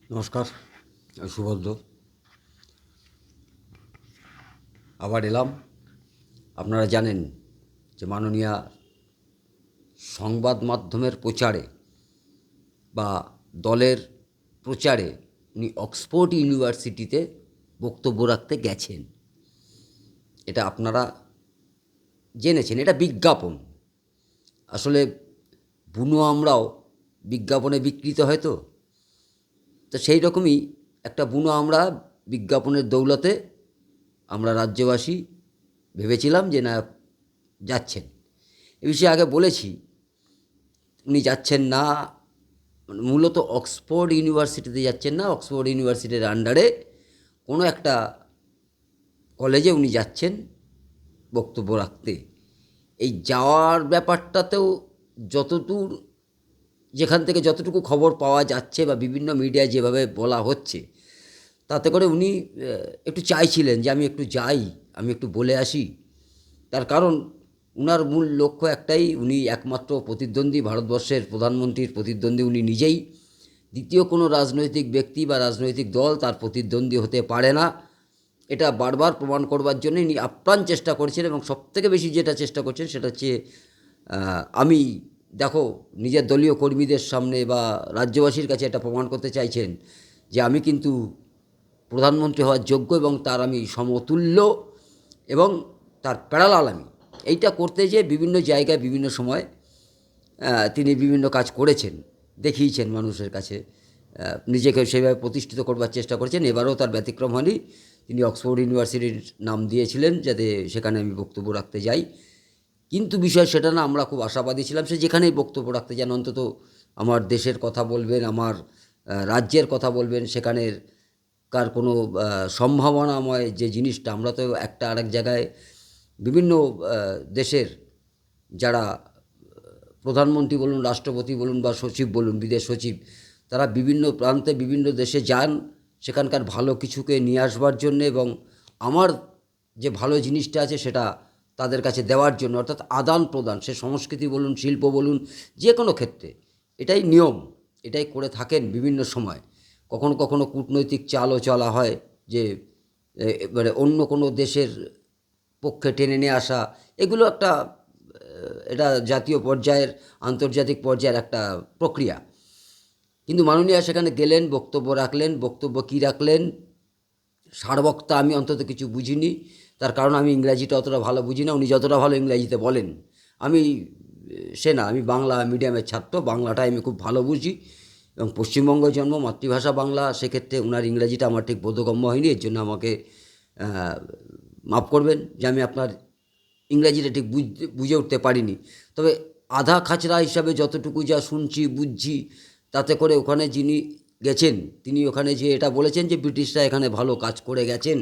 নমস্কার, আমি সুভদ্র আবার এলাম। আপনারা জানেন যে মাননীয়া সংবাদ মাধ্যমের প্রচারে বা দলের প্রচারে উনি অক্সফোর্ড ইউনিভার্সিটিতে বক্তব্য রাখতে গেছেন। এটা আপনারা জেনেছেন, এটা বিজ্ঞাপন। আসলে বুনো আমরাও বিজ্ঞাপনে বিকৃত হয় তো সেই রকমই একটা বুনো আমরা বিজ্ঞাপনের দৌলতে আমরা রাজ্যবাসী ভেবেছিলাম যে না, যাচ্ছেন। এ বিষয়ে আগে বলেছি, উনি যাচ্ছেন না, মূলত অক্সফোর্ড ইউনিভার্সিটিতে যাচ্ছেন না, অক্সফোর্ড ইউনিভার্সিটির আন্ডারে কোনো একটা কলেজে উনি যাচ্ছেন বক্তব্য রাখতে। এই যাওয়ার ব্যাপারটাতেও যতদূর, যেখান থেকে যতটুকু খবর পাওয়া যাচ্ছে বা বিভিন্ন মিডিয়ায় যেভাবে বলা হচ্ছে, তাতে করে উনি একটু চাইছিলেন যে আমি একটু যাই, আমি একটু বলে আসি। তার কারণ উনার মূল লক্ষ্য একটাই, উনি একমাত্র প্রতিদ্বন্দ্বী, ভারতবর্ষের প্রধানমন্ত্রীর প্রতিদ্বন্দ্বী উনি নিজেই। দ্বিতীয় কোনো রাজনৈতিক ব্যক্তি বা রাজনৈতিক দল তার প্রতিদ্বন্দ্বী হতে পারে না। এটা বারবার প্রমাণ করবার জন্য ইনি আপ্রাণ চেষ্টা করছেন, এবং সবথেকে বেশি যেটা চেষ্টা করছেন সেটা হচ্ছে আমি, দেখো, নিজের দলীয় কর্মীদের সামনে বা রাজ্যবাসীর কাছে এটা প্রমাণ করতে চাইছেন যে আমি কিন্তু প্রধানমন্ত্রী হওয়ার যোগ্য এবং তার আমি সমতুল্য এবং তার প্যারালাল আমি। এইটা করতে যেয়ে বিভিন্ন জায়গায় বিভিন্ন সময় তিনি বিভিন্ন কাজ করেছেন, দেখিয়েছেন মানুষের কাছে, নিজেকে সেভাবে প্রতিষ্ঠিত করবার চেষ্টা করেছেন। এবারও তার ব্যতিক্রম হয়নি। তিনি অক্সফোর্ড ইউনিভার্সিটির নাম দিয়েছিলেন যাতে সেখানে আমি বক্তব্য রাখতে যাই। কিন্তু বিষয় সেটা না, আমরা খুব আশাবাদী ছিলাম সে যেখানেই বক্তব্য রাখতে যান অন্তত আমার দেশের কথা বলবেন, আমার রাজ্যের কথা বলবেন, সেখানের কার কোনো সম্ভাবনাময় যে জিনিসটা, আমরা তো একটা আরেক জায়গায় বিভিন্ন দেশের যারা প্রধানমন্ত্রী বলুন, রাষ্ট্রপতি বলুন বা সচিব বলুন, বিদেশ সচিব, তারা বিভিন্ন প্রান্তে বিভিন্ন দেশে যান সেখানকার ভালো কিছুকে নিয়ে আসবার জন্য এবং আমার যে ভালো জিনিসটা আছে সেটা তাদের কাছে দেওয়ার জন্য, অর্থাৎ আদান প্রদান, সে সংস্কৃতি বলুন, শিল্প বলুন, যে কোনো ক্ষেত্রে এটাই নিয়ম, এটাই করে থাকেন বিভিন্ন সময়। কখনো কখনো কূটনৈতিক চালও চলা হয় যে মানে অন্য কোনো দেশের পক্ষে টেনে নিয়ে আসা, এগুলো একটা এটা জাতীয় পর্যায়ের, আন্তর্জাতিক পর্যায়ের একটা প্রক্রিয়া। কিন্তু মাননীয়া সেখানে গেলেন, বক্তব্য রাখলেন। বক্তব্য কী রাখলেন, সারবক্তা আমি অন্তত কিছু বুঝিনি। তার কারণ আমি ইংরাজিটা অতটা ভালো বুঝি না, উনি যতটা ভালো ইংরাজিতে বলেন। আমি সে না, আমি বাংলা মিডিয়ামের ছাত্র, বাংলাটাই আমি খুব ভালো বুঝি এবং পশ্চিমবঙ্গ জন্ম, মাতৃভাষা বাংলা, সেক্ষেত্রে ওনার ইংরাজিটা আমার ঠিক বোধগম্য হয়নি। এর জন্য আমাকে মাফ করবেন যে আমি আপনার ইংরাজিটা ঠিক বুঝে উঠতে পারিনি। তবে আধা খাচড়া হিসাবে যতটুকু যা শুনছি বুঝছি, তাতে করে ওখানে যিনি গেছেন তিনি ওখানে যে এটা বলেছেন যে ব্রিটিশরা এখানে ভালো কাজ করে গেছেন,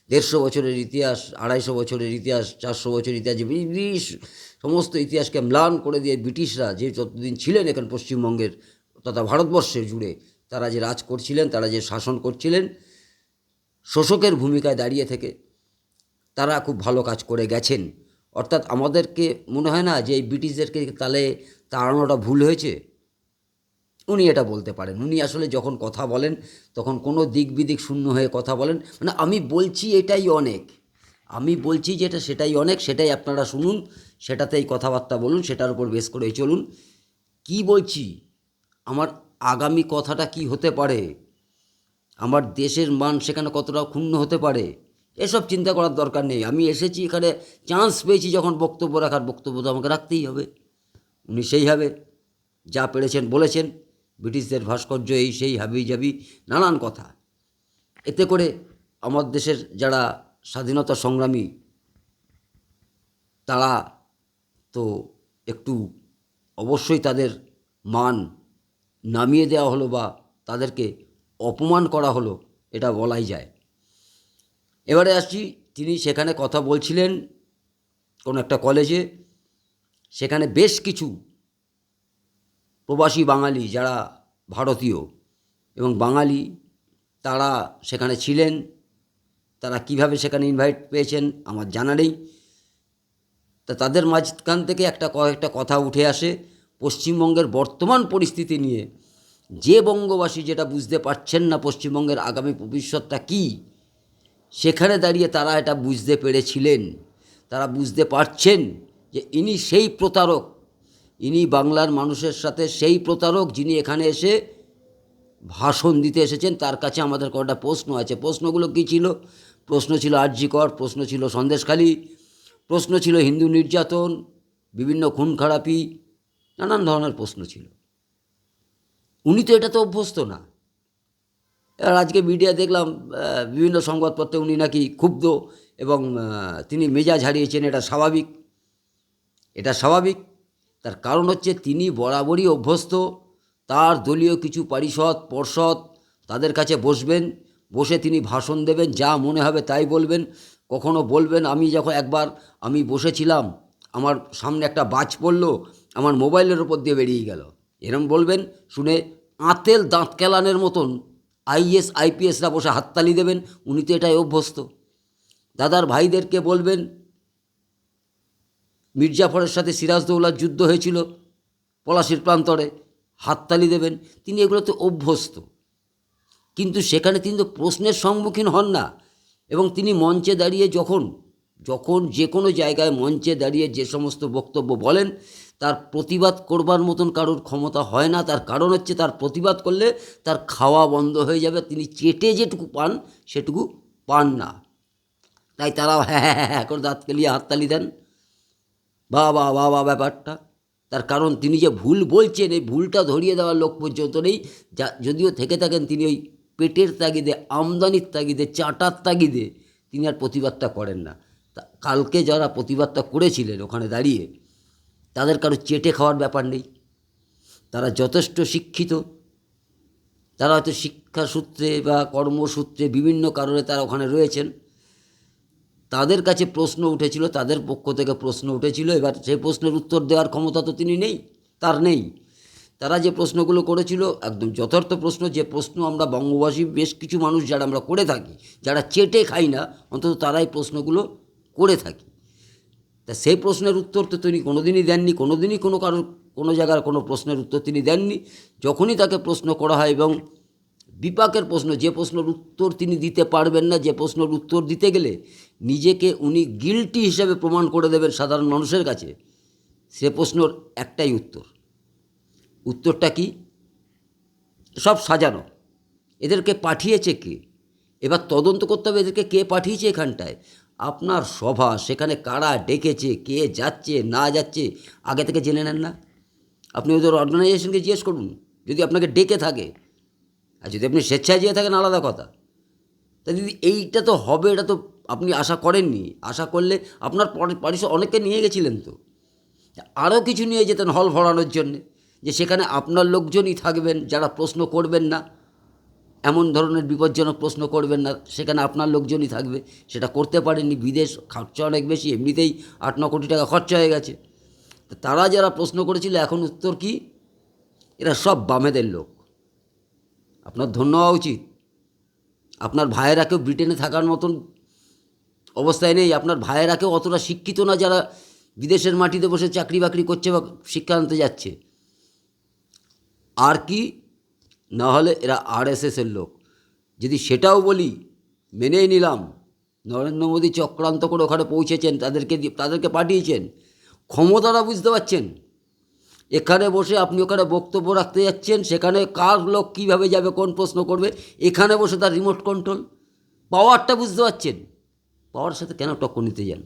150 বছরের ইতিহাস, 250 বছরের ইতিহাস, 400 বছরের ইতিহাস, যে ব্রিটিশ সমস্ত ইতিহাসকে ম্লান করে দিয়ে ব্রিটিশরা যে যতদিন ছিলেন এখানে পশ্চিমবঙ্গের তথা ভারতবর্ষের জুড়ে, তারা যে রাজ করছিলেন, তারা যে শাসন করছিলেন, শোষকের ভূমিকায় দাঁড়িয়ে থেকে তারা খুব ভালো কাজ করে গেছেন। অর্থাৎ আমাদেরকে মনে হয় না যে এই ব্রিটিশদেরকে তাহলে তাড়ানোটা ভুল হয়েছে। উনি এটা বলতে পারেন। উনি আসলে যখন কথা বলেন তখন কোনো দিক বিদিক শূন্য হয়ে কথা বলেন, মানে আমি বলছি এটাই অনেক, আমি বলছি যেটা সেটাই অনেক, সেটাই আপনারা শুনুন, সেটাতেই কথাবার্তা বলুন, সেটার উপর বেস করে চলুন। কি বলছি, আমার আগামী কথাটা কি হতে পারে, আমার দেশের মান সেখানে কতটা ক্ষুণ্ণ হতে পারে, এসব চিন্তা করার দরকার নেই। আমি এসেছি এখানে, চান্স পেয়েছি যখন বক্তব্য রাখার, বক্তব্য তো আমাকে রাখতেই হবে। উনি সেইভাবে যা পেরেছেন বলেছেন, ব্রিটিশদের ভাস্কর্য এই সেই হাবি জাবি নানান কথা। এতে করে আমার দেশের যারা স্বাধীনতা সংগ্রামী, তারা তো একটু অবশ্যই তাদের মান নামিয়ে দেওয়া হলো বা তাদেরকে অপমান করা হলো, এটা বলাই যায়। এবারে আসছি, তিনি সেখানে কথা বলছিলেন কোনো একটা কলেজে। সেখানে বেশ কিছু প্রবাসী বাঙালি যারা ভারতীয় এবং বাঙালি, তারা সেখানে ছিলেন। তারা কিভাবে সেখানে ইনভাইট পেয়েছেন আমার জানা নেই। তা তাদের মাঝখান থেকে কয়েকটা কথা উঠে আসে পশ্চিমবঙ্গের বর্তমান পরিস্থিতি নিয়ে, যে বঙ্গবাসী যেটা বুঝতে পারছেন না পশ্চিমবঙ্গের আগামী ভবিষ্যৎটা কী, সেখানে দাঁড়িয়ে তারা এটা বুঝতে পেরেছিলেন। তারা বুঝতে পারছেন যে ইনি সেই প্রতারক, ইনি বাংলার মানুষের সাথে সেই প্রতারক যিনি এখানে এসে ভাষণ দিতে এসেছেন। তার কাছে আমাদের কটা প্রশ্ন আছে। প্রশ্নগুলো কী ছিল? প্রশ্ন ছিল আর.জি. কর, প্রশ্ন ছিল সন্দেশখালী, প্রশ্ন ছিল হিন্দু নির্যাতন, বিভিন্ন খুন খারাপি, নানান ধরনের প্রশ্ন ছিল। উনি তো এটা তো অভ্যস্ত না। এবার আজকে মিডিয়া দেখলাম বিভিন্ন সংবাদপত্রে উনি নাকি ক্ষুব্ধ এবং তিনি মেজাজ হারিয়েছেন। এটা স্বাভাবিক, এটা স্বাভাবিক। তার কারণ হচ্ছে তিনি বরাবরই অভ্যস্ত। তার দলীয় কিছু পরিষদ পর্ষদ তাদের কাছে বসবেন, বসে তিনি ভাষণ দেবেন, যা মনে হবে তাই বলবেন। কখনো বলবেন, আমি বসেছিলাম, আমার সামনে একটা বাজ পড়লো, আমার মোবাইলের ওপর দিয়ে বেরিয়ে গেল, এরম বলবেন। শুনে আঁতেল দাঁত কেলানের মতন আইএস আইপিএসরা বসে হাততালি দেবেন। উনি তো এটাই অভ্যস্ত। দাদার ভাইদেরকে বলবেন, মির্জাফরের সাথে সিরাজদৌল্লার যুদ্ধ হয়েছিল পলাশির প্রান্তরে, হাততালি দেবেন। তিনি এগুলোতে অভ্যস্ত। কিন্তু সেখানে তিনি তো প্রশ্নের সম্মুখীন হন না। এবং তিনি মঞ্চে দাঁড়িয়ে যখন যে কোনো জায়গায় মঞ্চে দাঁড়িয়ে যে সমস্ত বক্তব্য বলেন, তার প্রতিবাদ করবার মতন কারোর ক্ষমতা হয় না। তার কারণ হচ্ছে তার প্রতিবাদ করলে তার খাওয়া বন্ধ হয়ে যাবে। তিনি চেটে যেটুকু পান সেটুকু পান না। তাই তারা হ্যাঁ হ্যাঁ হ্যাঁ হ্যাঁ করে দাঁত কেলিয়ে হাততালি দেন। বা ব্যাপারটা। তার কারণ তিনি যে ভুল বলছেন, এই ভুলটা ধরিয়ে দেওয়ার লোক পর্যন্ত নেই। যদিও থেকে থাকেন, তিনি ওই পেটের তাগিদে, আমদানির তাগিদে, চাটার তাগিদে তিনি আর প্রতিবাদটা করেন না। কালকে যারা প্রতিবাদটা করেছিলেন ওখানে দাঁড়িয়ে, তাদের কারো চেটে খাওয়ার ব্যাপার নেই। তারা যথেষ্ট শিক্ষিত। তারা হয়তো শিক্ষাসূত্রে বা কর্মসূত্রে বিভিন্ন কারণে তারা ওখানে রয়েছেন। তাদের কাছে প্রশ্ন উঠেছিল, তাদের পক্ষ থেকে প্রশ্ন উঠেছিল। এবার সেই প্রশ্নের উত্তর দেওয়ার ক্ষমতা তো তিনি নেই, তার নেই। তারা যে প্রশ্নগুলো করেছিল একদম যথার্থ প্রশ্ন, যে প্রশ্ন আমরা বঙ্গবাসী বেশ কিছু মানুষ যারা আমরা করে থাকি, যারা চেটে খাই না, অন্তত তারাই প্রশ্নগুলো করে থাকি। তা সেই প্রশ্নের উত্তর তো তিনি কোনোদিনই দেননি। কোনোদিনই কোনো জায়গার কোনো প্রশ্নের উত্তর তিনি দেননি। যখনই তাকে প্রশ্ন করা হয়, এবং বিপাকের প্রশ্ন, যে প্রশ্নের উত্তর তিনি দিতে পারবেন না, যে প্রশ্নের উত্তর দিতে গেলে নিজেকে উনি গিল্টি হিসাবে প্রমাণ করে দেবেন সাধারণ মানুষের কাছে, সে প্রশ্নর একটাই উত্তরটা কি? সব সাজানো। এদেরকে পাঠিয়েছে কে? এবার তদন্ত করতে হবে এদেরকে কে পাঠিয়েছে এখানটায়। আপনার সভা, সেখানে কারা ডেকেছে, কে যাচ্ছে না যাচ্ছে আগে থেকে জেনে নেন না। আপনি ওদের অর্গানাইজেশনকে জিজ্ঞেস করুন, যদি আপনাকে ডেকে থাকে। আর যদি আপনি স্বেচ্ছায় যেয়ে থাকেন আলাদা কথা। তা দিদি এইটা তো হবে, এটা তো আপনি আশা করেননি। আশা করলে আপনার পরিষদ অনেককে নিয়ে গেছিলেন, তো আরও কিছু নিয়ে যেতেন হল ভরানোর জন্যে, যে সেখানে আপনার লোকজনই থাকবেন, যারা প্রশ্ন করবেন না, এমন ধরনের বিপজ্জনক প্রশ্ন করবেন না, সেখানে আপনার লোকজনই থাকবে। সেটা করতে পারেননি। বিদেশ খরচা অনেক বেশি, এমনিতেই 8-9 কোটি টাকা খরচা হয়ে গেছে। তারা যারা প্রশ্ন করেছিল, এখন উত্তর কি? এরা সব বামেদের লোক। আপনার ধন্য হওয়া উচিত। আপনার ভাইয়েরা কেউ ব্রিটেনে থাকার মতন অবস্থায় নেই। আপনার ভাইয়েরা কেউ অতটা শিক্ষিত না, যারা বিদেশের মাটিতে বসে চাকরি বাকরি করছে বা শিক্ষা আনতে যাচ্ছে। আর কি না হলে এরা আরএসএসের লোক। যদি সেটাও বলি, মেনেই নিলাম, নরেন্দ্র মোদী চক্রান্ত করে ওখানে পৌঁছেছেন, তাদেরকে পাঠিয়েছেন। ক্ষমতাটা বুঝতে পারছেন? এখানে বসে আপনি ওখানে বক্তব্য রাখতে যাচ্ছেন, সেখানে কার লোক কীভাবে যাবে, কোন প্রশ্ন করবে, এখানে বসে তার রিমোট কন্ট্রোল। পাওয়ারটা বুঝতে পারছেন? পাওয়ারের সাথে কেন টক্কর নিতে যান?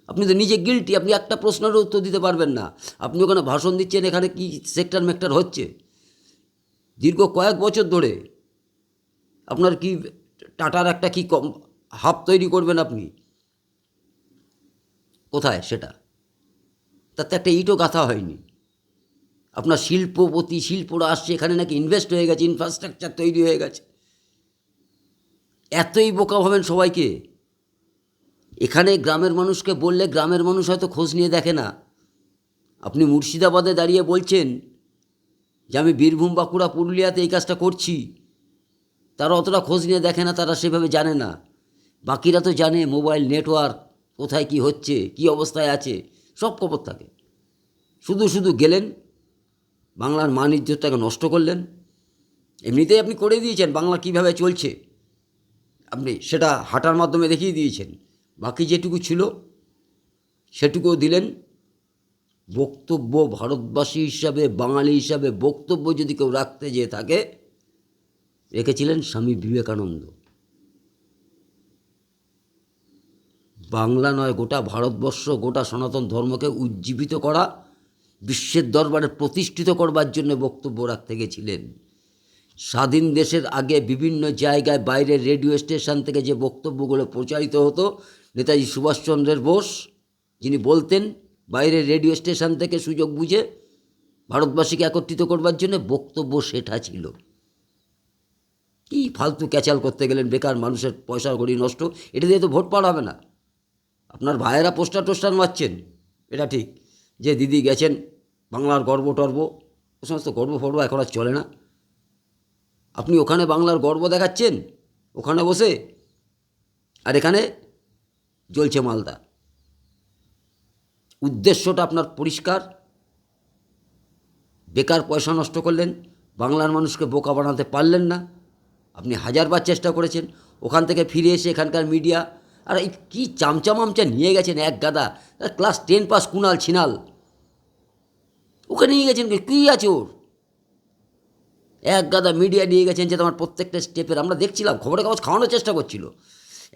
আপনি তো নিজে গিল্টি। আপনি একটা প্রশ্নেরও উত্তর দিতে পারবেন না। আপনি ওখানে ভাষণ দিচ্ছেন, এখানে কি সেক্টর মেক্টর হচ্ছে দীর্ঘ কয়েক বছর ধরে। আপনার কি টাটার একটা কি হাব তৈরি করবেন আপনি? কোথায় সেটা? তাতে একটা ইটও গাঁথা হয়নি। আপনার শিল্পরা আসছে, এখানে নাকি ইনভেস্ট হয়ে গেছে, ইনফ্রাস্ট্রাকচার তৈরি হয়ে গেছে। এতই বোকা ভাবেন সবাইকে? এখানে গ্রামের মানুষকে বললে গ্রামের মানুষ হয়তো খোঁজ নিয়ে দেখে না। আপনি মুর্শিদাবাদে দাঁড়িয়ে বলছেন যে আমি বীরভূম, বাঁকুড়া, পুরুলিয়াতে এই কাজটা করছি, তারা অতটা খোঁজ নিয়ে দেখে না, তারা সেভাবে জানে না। বাকিরা তো জানে মোবাইল নেটওয়ার্ক, কোথায় কি হচ্ছে, কি অবস্থায় আছে, সব খবর থাকে। শুধু গেলেন, বাংলার মান ইজ্জতটাকে নষ্ট করলেন, এমনিতেই আপনি করে দিয়েছেন বাংলা কীভাবে চলছে, আপনি সেটা হাঁটার মাধ্যমে দেখিয়ে দিয়েছেন। বাকি যেটুকু ছিল সেটুকুও দিলেন। বক্তব্য ভারতবাসী হিসাবে, বাঙালি হিসাবে বক্তব্য যদি কেউ রাখতে যেয়ে থাকে, রেখেছিলেন স্বামী বিবেকানন্দ। বাংলা নয়, গোটা ভারতবর্ষ, গোটা সনাতন ধর্মকে উজ্জীবিত করা, বিশ্বের দরবারে প্রতিষ্ঠিত করবার জন্য বক্তব্য রাখতে গেছিলেন। স্বাধীন দেশের আগে বিভিন্ন জায়গায় বাইরের রেডিও স্টেশন থেকে যে বক্তব্যগুলো প্রচারিত হতো, নেতাজি সুভাষচন্দ্রের বোস যিনি বলতেন বাইরের রেডিও স্টেশন থেকে সুযোগ বুঝে ভারতবাসীকে একত্রিত করবার জন্য, বক্তব্য সেটা ছিল। কি ফালতু ক্যাচাল করতে গেলেন, বেকার মানুষের পয়সা কড়ি নষ্ট, এটা দিয়ে তো ভোট পাওয়া হবে না। আপনার ভাইয়েরা পোস্টার টোস্টার মারছেন, এটা ঠিক, যে দিদি গেছেন বাংলার গর্ব টর্ব, ও সমস্ত গর্ব ফর্ব এখন আর চলে না। আপনি ওখানে বাংলার গর্ব দেখাচ্ছেন ওখানে বসে, আর এখানে জ্বলছে মালদা। উদ্দেশ্যটা আপনার পরিষ্কার, বেকার পয়সা নষ্ট করলেন, বাংলার মানুষকে বোকা বানাতে পারলেন না। আপনি হাজারবার চেষ্টা করেছেন, ওখান থেকে ফিরে এসে এখানকার মিডিয়া, আর এই কী চামচা নিয়ে গেছেন এক গাদা, ক্লাস 10 পাস কুনাল ছিনাল, ওকে নিয়ে গেছেন, কী আছে ওর? এক গাদা মিডিয়া নিয়ে গেছেন, যে তোমার প্রত্যেকটা স্টেপের আমরা দেখছিলাম, খবরের কাগজ খাওয়ানোর চেষ্টা করছিল,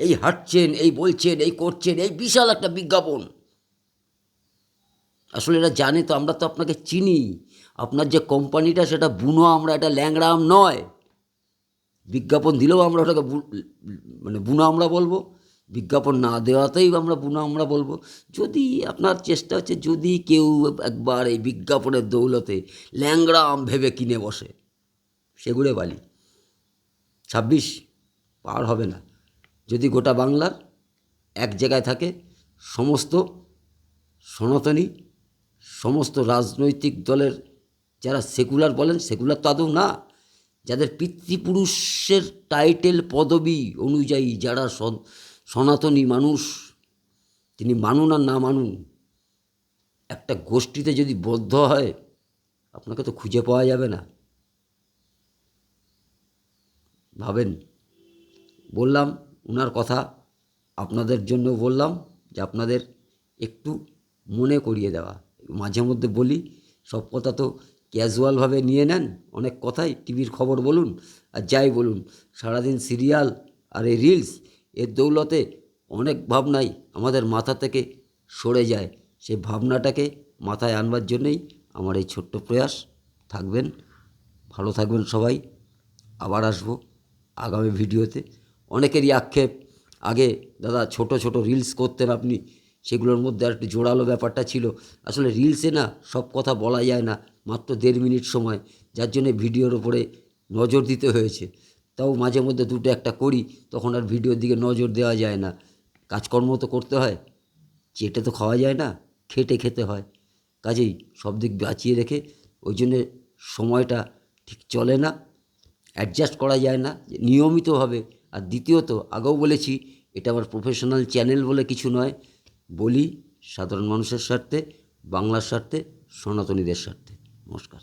এই হাঁটছেন, এই বলছেন, এই করছেন, এই বিশাল একটা বিজ্ঞাপন। আসলে এটা জানে তো, আমরা তো আপনাকে চিনি, আপনার যে কোম্পানিটা সেটা বুনো আমরা, এটা ল্যাংড়া আম নয়। বিজ্ঞাপন দিলেও আমরা ওটাকে মানে বুনো আমরা বলবো, বিজ্ঞাপন না দেওয়াতেই আমরা বুনো আমরা বলবো। যদি আপনার চেষ্টা হচ্ছে, যদি কেউ একবার এই বিজ্ঞাপনের দৌলতে ল্যাংড়া আম ভেবে কিনে বসে, সেগুড়ে বালি 26 পার হবে না। যদি গোটা বাংলার এক জায়গায় থাকে, সমস্ত সনাতনী, সমস্ত রাজনৈতিক দলের যারা সেকুলার বলেন, সেকুলার তো আদৌ না, যাদের পিতৃপুরুষের টাইটেল পদবি অনুযায়ী যারা সনাতনী মানুষ, তিনি মানুন আর না মানুন, একটা গোষ্ঠীতে যদি বদ্ধ হয়, আপনাকে তো খুঁজে পাওয়া যাবে না। ভাবেন, বললাম ওনার কথা, আপনাদের জন্য বললাম, যে আপনাদের একটু মনে করিয়ে দেওয়া। মাঝে মধ্যে বলি, সব কথা তো ক্যাজুয়ালভাবে নিয়ে নেন, অনেক কথাই টিভির খবর বলুন আর যাই বলুন, সারাদিন সিরিয়াল আর এই রিলস, এর দৌলতে অনেক ভাবনাই আমাদের মাথা থেকে সরে যায়। সেই ভাবনাটাকে মাথায় আনবার জন্যই আমার এই ছোট্ট প্রয়াস। থাকবেন, ভালো থাকবেন সবাই। আবার আসবো আগামী ভিডিওতে। অনেকেরই আক্ষেপ, আগে দাদা ছোট ছোট রিলস করতেন আপনি, সেগুলোর মধ্যে আর একটু জোরালো ব্যাপারটা ছিল। আসলে রিলসে না সব কথা বলা যায় না, মাত্র 1.5 মিনিট সময়, যার জন্যে ভিডিওর ওপরে নজর দিতে হয়েছে। তাও মাঝে মধ্যে দুটো একটা করি, তখন আর ভিডিওর দিকে নজর দেওয়া যায় না। কাজকর্ম তো করতে হয়, চেটে তো খাওয়া যায় না, খেটে খেতে হয়। কাজেই সব দিক বাঁচিয়ে রেখে, ওই জন্যে সময়টা ঠিক চলে না, অ্যাডজাস্ট করা যায় না নিয়মিতভাবে। আর দ্বিতীয়ত, আগেও বলেছি, এটা আমার প্রফেশনাল চ্যানেল বলে কিছু নয়, বলি সাধারণ মানুষের স্বার্থে, বাংলার স্বার্থে, সনাতনীদের স্বার্থে। নমস্কার।